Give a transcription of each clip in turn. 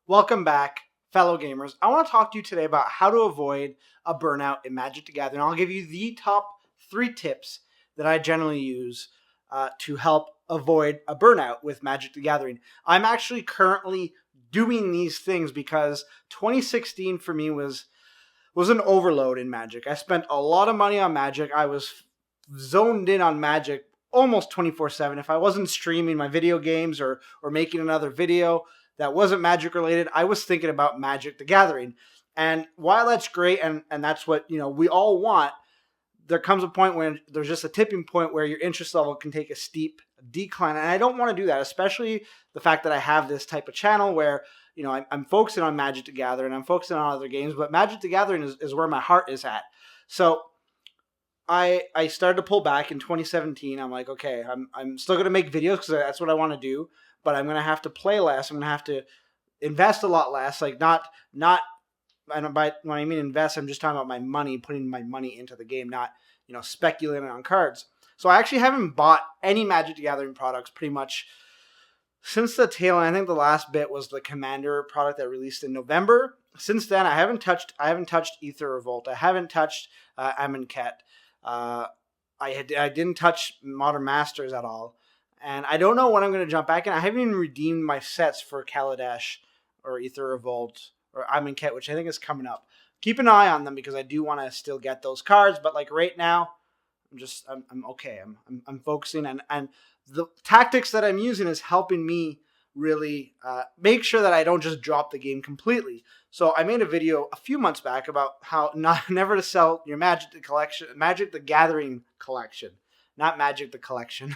Welcome back, fellow gamers. I want to talk to you today about how to avoid a burnout in Magic the Gathering. I'll give you the top 3 tips that I generally use to help avoid a burnout with Magic the Gathering. I'm actually currently doing these things because 2016 for me was an overload in Magic. I spent a lot of money on Magic. I was zoned in on Magic almost 24/7. If I wasn't streaming my video games or making another video that wasn't Magic related, I was thinking about Magic the Gathering. And while that's great and that's what, we all want, there comes a point when there's just a tipping point where your interest level can take a steep decline. And I don't want to do that, especially the fact that I have this type of channel where, I'm focusing on Magic the Gathering, I'm focusing on other games, but Magic the Gathering is where my heart is at. So I started to pull back in 2017. I'm like, okay, I'm still going to make videos because that's what I want to do, but I'm going to have to play less. I'm going to have to invest a lot less. Like not, and by when I mean invest, I'm just talking about my money, putting my money into the game, not, speculating on cards. So I actually haven't bought any Magic the Gathering products pretty much since the tail end. I think the last bit was the Commander product that released in November. Since then, I haven't touched Aether Revolt. I haven't touched Amonkhet. I didn't touch Modern Masters at all. And I don't know when I'm going to jump back in. I haven't even redeemed my sets for Kaladesh or Aether Revolt or Amonkhet, which I think is coming up. Keep an eye on them because I do want to still get those cards. But like right now, I'm okay. I'm focusing and the tactics that I'm using is helping me really make sure that I don't just drop the game completely. So I made a video a few months back about how never to sell your Magic the Gathering collection, not Magic the Collection,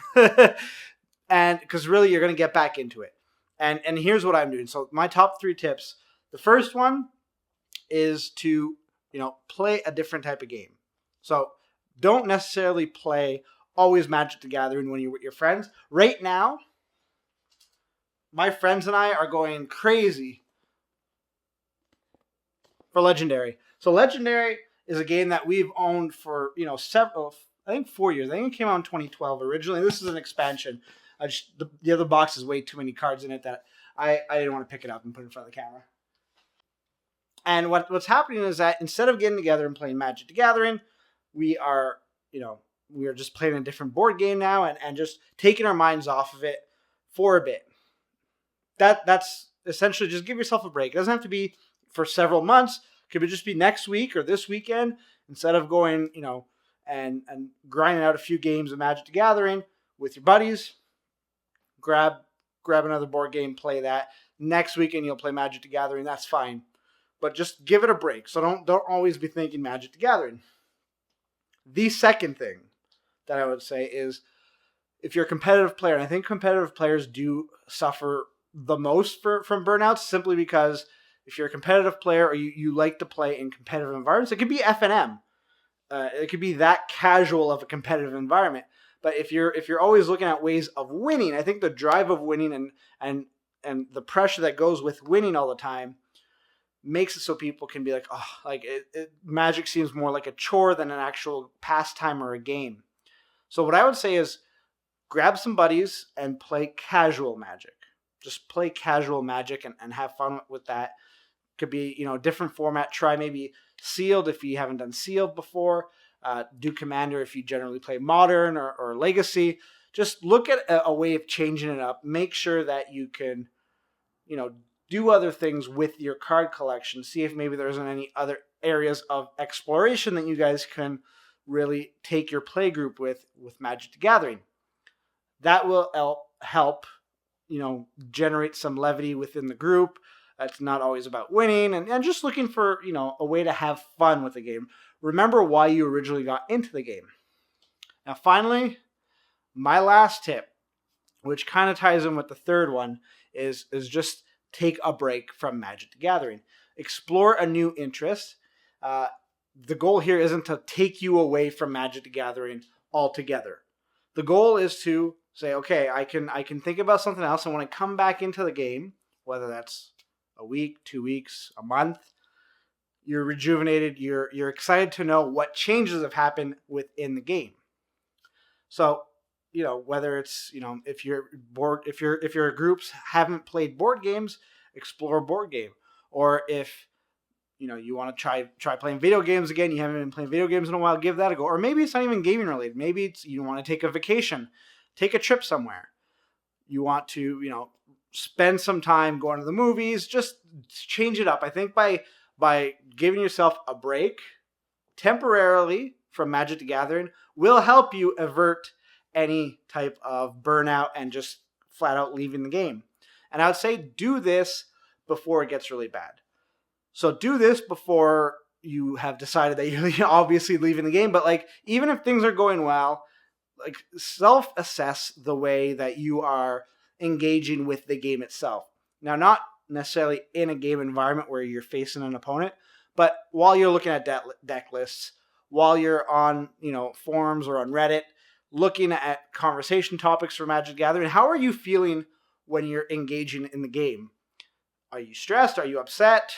and because really you're going to get back into it. And here's what I'm doing. So my top 3 tips. The first one is to play a different type of game. So don't necessarily play always Magic the Gathering when you're with your friends. Right now, my friends and I are going crazy for Legendary. So Legendary is a game that we've owned for, several, I think 4 years. I think it came out in 2012 originally. This is an expansion. The other box has way too many cards in it that I didn't want to pick it up and put it in front of the camera. And what's happening is that instead of getting together and playing Magic the Gathering, we are just playing a different board game now and just taking our minds off of it for a bit. That's essentially just give yourself a break. It doesn't have to be for several months. It could just be next week or this weekend. Instead of going, and grinding out a few games of Magic the Gathering with your buddies, grab another board game, play that. Next weekend you'll play Magic the Gathering. That's fine. But just give it a break. So don't always be thinking Magic the Gathering. The second thing that I would say is if you're a competitive player, and I think competitive players do suffer the most from burnouts simply because if you're a competitive player or you like to play in competitive environments, it could be F&M. It could be that casual of a competitive environment. But if you're always looking at ways of winning, I think the drive of winning and the pressure that goes with winning all the time makes it so people can be like, oh, like Magic seems more like a chore than an actual pastime or a game. So what I would say is grab some buddies and play casual Magic. Just play casual Magic and have fun with that. Could be, different format. Try maybe Sealed if you haven't done Sealed before. Do Commander if you generally play Modern or Legacy. Just look at a way of changing it up. Make sure that you can, do other things with your card collection. See if maybe there isn't any other areas of exploration that you guys can really take your play group with Magic the Gathering. That will help, generate some levity within the group. It's not always about winning and just looking for, a way to have fun with the game. Remember why you originally got into the game. Now, finally, my last tip, which kind of ties in with the third one, is just take a break from Magic the Gathering. Explore a new interest. The goal here isn't to take you away from Magic the Gathering altogether. The goal is to say, okay, I can think about something else, and when I come back into the game, whether that's a week, 2 weeks, a month, you're rejuvenated, you're excited to know what changes have happened within the game. So, whether it's, if your groups haven't played board games explore a board game. Or if you want to try playing video games again, you haven't been playing video games in a while, give that a go. Or maybe it's not even gaming related. Maybe it's you want to take a vacation, take a trip somewhere. You want to, spend some time going to the movies, just change it up. I think by giving yourself a break temporarily from Magic the Gathering will help you avert any type of burnout and just flat out leaving the game. And I would say do this before it gets really bad. So do this before you have decided that you're obviously leaving the game. But like, even if things are going well, like self-assess the way that you are engaging with the game itself. Now, not necessarily in a game environment where you're facing an opponent, but while you're looking at deck lists, while you're on forums or on Reddit, looking at conversation topics for Magic the Gathering, how are you feeling when you're engaging in the game? Are you stressed? Are you upset?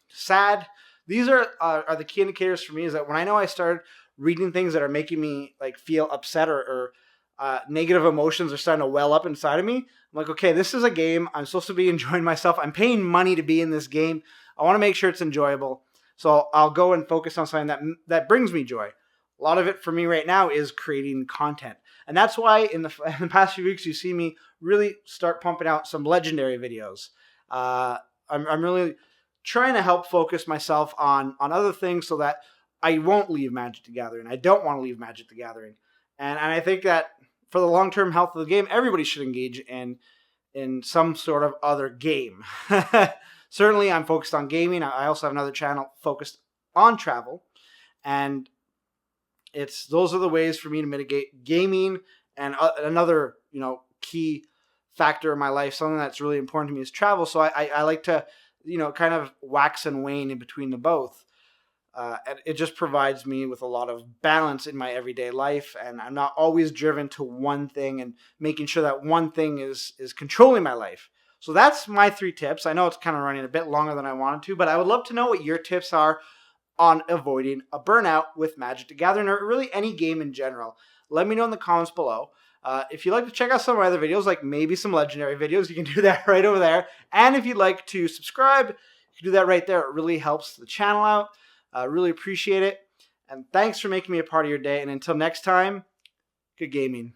Sad? These are the key indicators for me, is that when I know I started reading things that are making me like feel upset or negative emotions are starting to well up inside of me, I'm like, okay, this is a game. I'm supposed to be enjoying myself. I'm paying money to be in this game. I want to make sure it's enjoyable. So I'll go and focus on something that brings me joy. A lot of it for me right now is creating content. And that's why in the past few weeks, you see me really start pumping out some legendary videos. I'm really trying to help focus myself on other things so that I won't leave Magic the Gathering. I don't want to leave Magic the Gathering. And I think that for the long-term health of the game, everybody should engage in some sort of other game. Certainly, I'm focused on gaming. I also have another channel focused on travel. And those are the ways for me to mitigate gaming. And another, key factor in my life, something that's really important to me, is travel. So I like to, kind of wax and wane in between the both. And it just provides me with a lot of balance in my everyday life, and I'm not always driven to one thing and making sure that one thing is controlling my life. So that's my 3 tips. I know it's kind of running a bit longer than I wanted to, but I would love to know what your tips are on avoiding a burnout with Magic the Gathering, or really any game in general. Let me know in the comments below. If you'd like to check out some of my other videos, like maybe some legendary videos, you can do that right over there. And if you'd like to subscribe, you can do that right there. It really helps the channel out. Really appreciate it. And thanks for making me a part of your day. And until next time, good gaming.